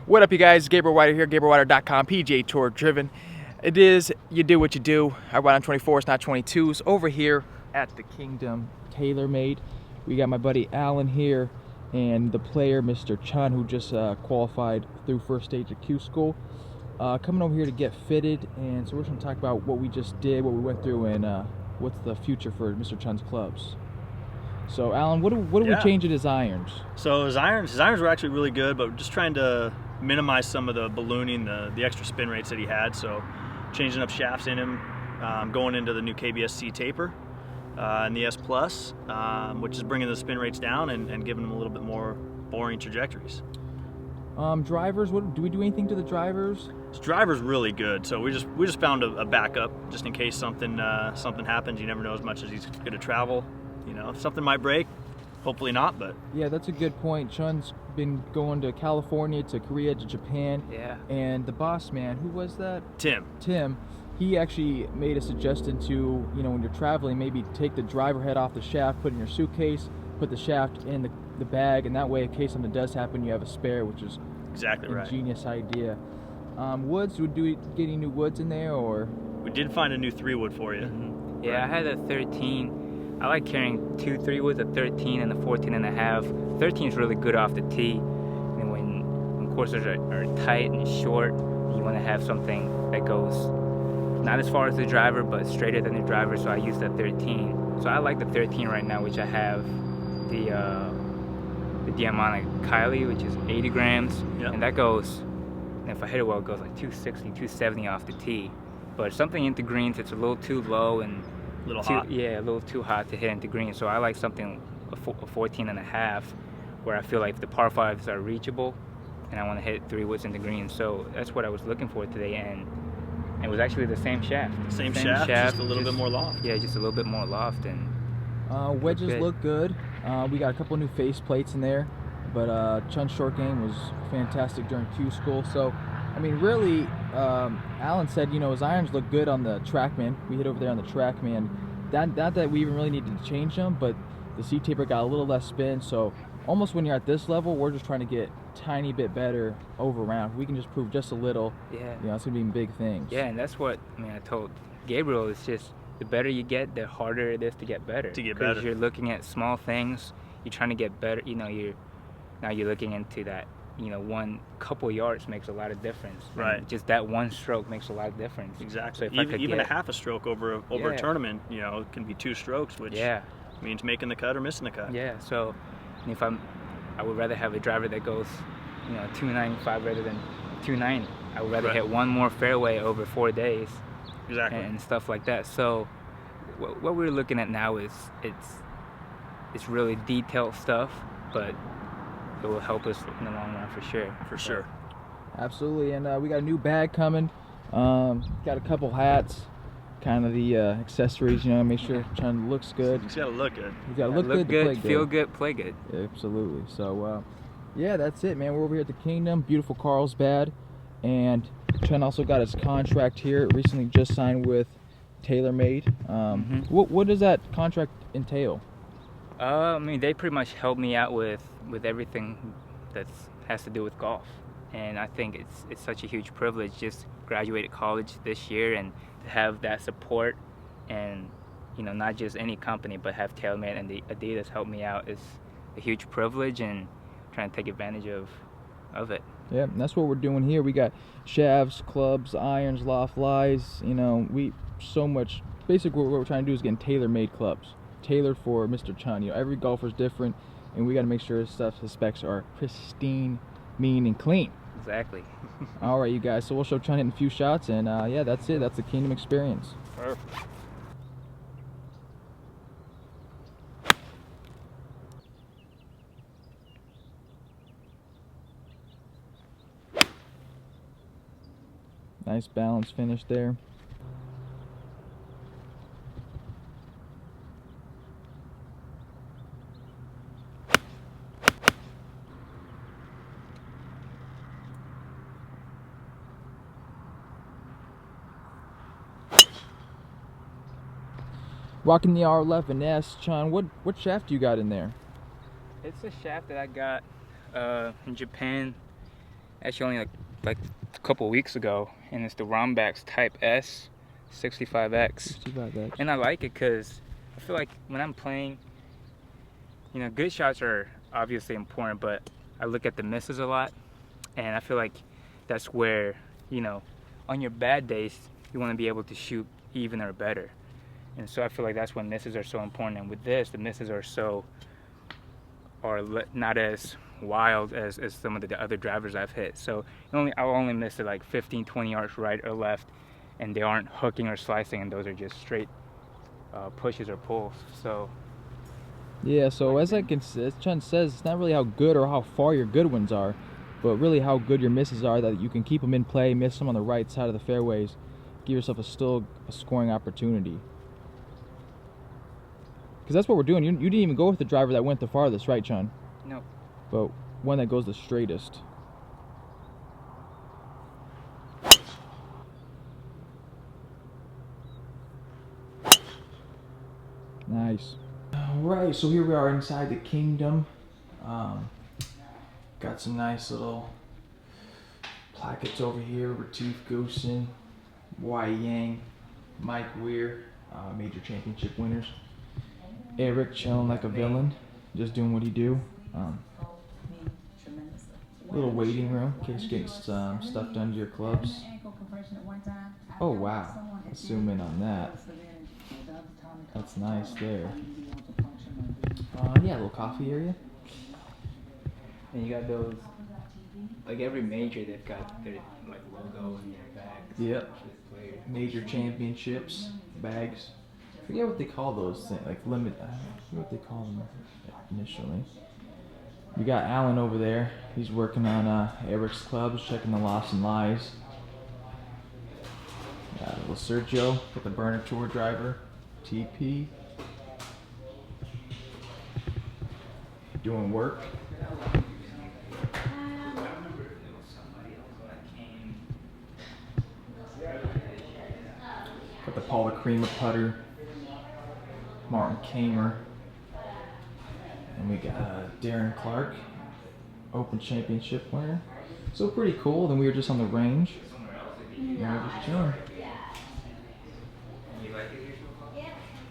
What up, you guys? Gabriel Whiter here, GabrielWhiter.com, PGA Tour Driven. It is, you do what you do. I ride on 24s, not 22s. Over here at the Kingdom TaylorMade, we got my buddy Alan here and the player, Mr. Chun, who just qualified through first stage at Qschool. Coming over here to get fitted, and so we're going to talk about what we just did, what we went through, and what's the future for Mr. Chun's clubs. So, Alan, what do we change in his irons? So his irons were actually really good, but we're just trying to minimize some of the ballooning, the extra spin rates that he had. So changing up shafts in him, going into the new KBSC taper and the S Plus, which is bringing the spin rates down and giving him a little bit more boring trajectories. Drivers, do we do anything to the drivers? His driver's really good, so we just found a backup just in case something happens. You never know as much as he's going to travel. You know, something might break. Hopefully not, but yeah, that's a good point. Chun's been going to California, to Korea, to Japan. Yeah. And the boss man, who was that? Tim, he actually made a suggestion to, you know, when you're traveling, maybe take the driver head off the shaft, put it in your suitcase, put the shaft in the bag, and that way, in case something does happen, you have a spare, which is exactly right. Ingenious idea. Woods, do we get any new woods in there, or? We did find a new 3-wood for you. Mm-hmm. Yeah, I had a 13. I like carrying 2 3-woods, a 13 and a 14.5. 13 is really good off the tee. And when courses are tight and short, you want to have something that goes not as far as the driver, but straighter than the driver. So I use the 13. So I like the 13 right now, which I have the Diamond Kylie, which is 80 grams, and that goes. And if I hit it well, it goes like 260, 270 off the tee. But something into greens, it's a little too low and a little hot. Yeah, a little too hot to hit into green. So I like something, a 14.5, where I feel like the par 5s are reachable, and I want to hit 3 woods into green. So that's what I was looking for today, and it was actually the same shaft. Same shaft, just a little bit more loft. Yeah, just a little bit more loft. And wedges look good. We got a couple new face plates in there, but Chun's short game was fantastic during Qschool. So, I mean, really, Alan said, you know, his irons look good on the TrackMan. We hit over there on the TrackMan. Not that we even really needed to change them, but the seat taper got a little less spin. So almost when you're at this level, we're just trying to get tiny bit better over round. We can just prove just a little. Yeah. You know, it's gonna be big things. Yeah, and that's what I told Gabriel. It's just the better you get, the harder it is to get better. Because you're looking at small things. You're trying to get better. You know, you're looking into that. You know, one couple yards makes a lot of difference. Right. And just that one stroke makes a lot of difference. Exactly. So even a half a stroke over a tournament, you know, it can be 2 strokes, which means making the cut or missing the cut. Yeah. So if I would rather have a driver that goes, you know, 295 rather than 290. I would rather hit one more fairway over 4 days. Exactly. And stuff like that. So what we're looking at now is it's really detailed stuff, but it will help us in the long run for sure. For sure. Absolutely, and we got a new bag coming. Got a couple hats, kind of the accessories, you know, make sure Chun looks good. He's got to look good. He's got to look good, good, play good, feel good, play good. Absolutely. So, yeah, that's it, man. We're over here at the Kingdom, beautiful Carlsbad, and Chun also got his contract here. Recently just signed with TaylorMade. What does that contract entail? I mean, they pretty much help me out with everything that has to do with golf, and I think it's such a huge privilege. Just graduated college this year, and to have that support, and you know, not just any company, but have TaylorMade and the Adidas help me out is a huge privilege, and trying to take advantage of it. Yeah, and that's what we're doing here. We got shafts, clubs, irons, loft lies. You know, basically what we're trying to do is get TaylorMade clubs, tailored for Mr. Chun. You know, every golfer's different, and we got to make sure his specs are pristine, mean, and clean. Exactly. All right, you guys. So we'll show Chun hitting a few shots, and yeah, that's it. That's the Kingdom experience. Perfect. Nice balance finish there. Rocking the R11S, Chun. What shaft do you got in there? It's a shaft that I got in Japan actually only like a couple weeks ago, and it's the Rombax Type S 65X. 65X. And I like it because I feel like when I'm playing, you know, good shots are obviously important, but I look at the misses a lot, and I feel like that's where, you know, on your bad days, you want to be able to shoot even or better. And so I feel like that's when misses are so important. And with this, the misses are not as wild as some of the other drivers I've hit. So I'll only miss it like 15, 20 yards right or left, and they aren't hooking or slicing, and those are just straight pushes or pulls. So Yeah, so as Chun says, it's not really how good or how far your good ones are, but really how good your misses are, that you can keep them in play, miss them on the right side of the fairways, give yourself a scoring opportunity. Because that's what we're doing. You didn't even go with the driver that went the farthest, right, Chun? no. But one that goes the straightest. Nice. Alright, so here we are inside the kingdom. Got some nice little plackets over here. Retief Goosen, Wai Yang, Mike Weir, major championship winners. Eric chilling like a villain, just doing what he do. Little waiting room in case you're getting some stuff done to your clubs. Oh wow, let's zoom in on that. That's nice there. Yeah, a little coffee area. And you got those, like every major, they've got their like logo in their bags. Yep. Major championships, bags. I forget what they call those things, like limit. I forget what they call them initially. We got Alan over there. He's working on Eric's clubs, checking the lofts and lies. Got little Sergio with the burner tour driver, TP. Doing work. Got the Paula Creamer putter, Martin Kamer, and we got Darren Clark, Open Championship winner. So pretty cool. Then we were just on the range. Yeah, we're just chilling. You like it?